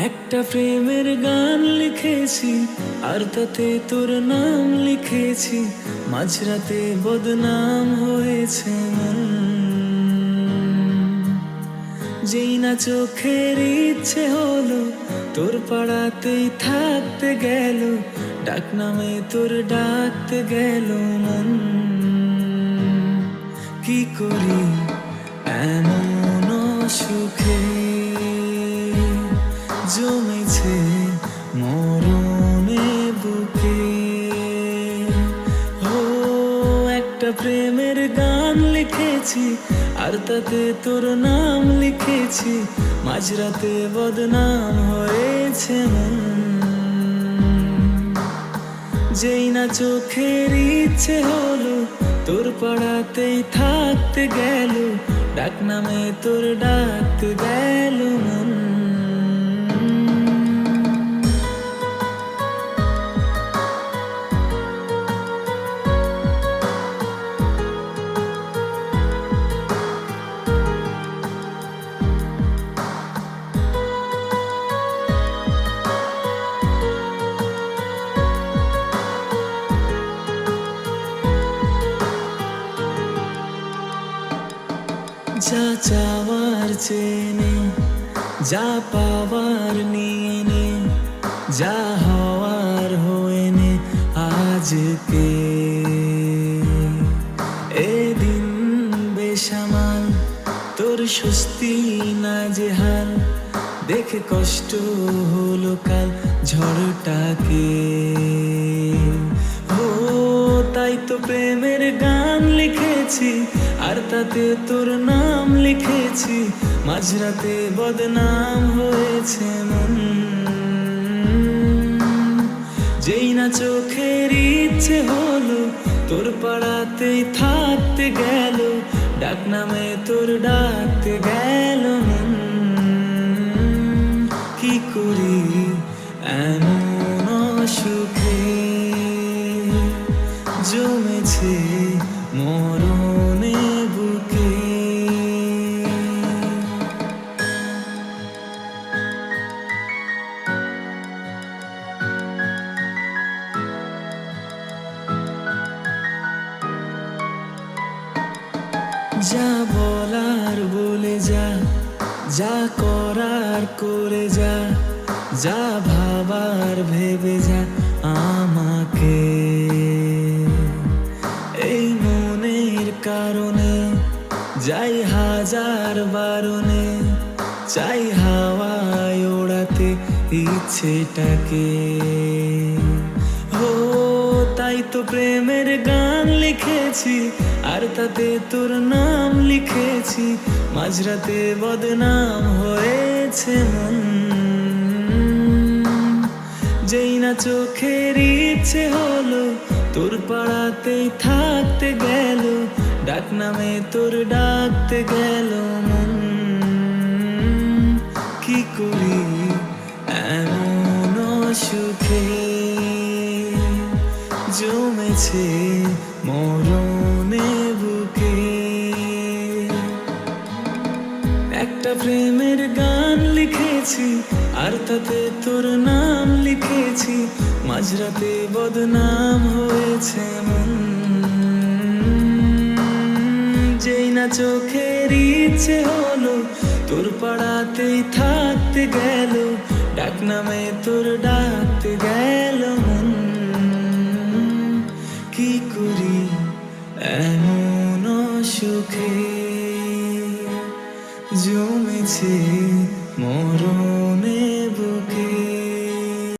একটা প্রেমের গান লিখেছি আর তাতে তোর নাম লিখেছি, মাঝরাতে বদনাম হয়েছে মন। যেই না চোখের ইচ্ছে হলো তোর পাড়াতেই থাকতে গেল, ডাক নামে তোর ডাকতে গেল মন। কি করি এমন সুখে জমেছে মরণে বুকে। ও একটা প্রেমের গান লিখেছি আর তাতে তোর নাম লিখেছি, মাঝরাতে বদনাম হয়েছে মন। যেই না চোখের ইচ্ছে হলো তোর পাড়াতেই থাকতে গেল, ডাক নামে তোর ডাকতে গেল মন। যা চাওয়ার চেনে, যা পাওয়ার নিয়ে নে, যা হওয়ার হয়ে নে আজকে। এদিন বেসামাল তোর স্বস্তি না যে হাল, দেখে কষ্ট হলো কাল ঝড়টাকে। ও তাই তো প্রেমের গান লিখেছি আর তাতে তোর নাম লিখেছি, মাঝরাতে বদনাম হয়েছে মন। যেই না চোখের ইচ্ছে হলো তোর পাড়াতেই থাকতে গেল, ডাক নামে তোর ডাকতে গেল মন। কি করি এমন সুখে জমেছে মরণে বুকে। যা বলার বলে যা, যা করার করে যা, যা ভাবার ভেবে যা আমাকে। এই মনের কারণে যাই হাজার বারণে, চাই হাওয়ায় ওড়াতে ইচ্ছেটাকে। ও তাই তো প্রেমের গান লিখেছি আর তাতে তোর নাম লিখেছি, মাঝরাতে বদনাম হয়েছে মন। যেই না চোখের ইচ্ছে হলো তোর পাড়াতেই থাকতে গেল, ডাক নামে তোর ডাকতে গেল মন। কি করি এমন সুখে জমেছে মরণে বুকে। একটা প্রেমের গান লিখেছি আর তাতে তোর নাম লিখেছি, মাঝরাতে বদনাম হয়েছে মন। যেই না চোখের ইচ্ছে হলো তোর পাড়াতেই থাকতে গেল, ডাক নামে তোর ডাকতে গেল মন। কি করি এমন সুখে জমেছে মরণে বুকে।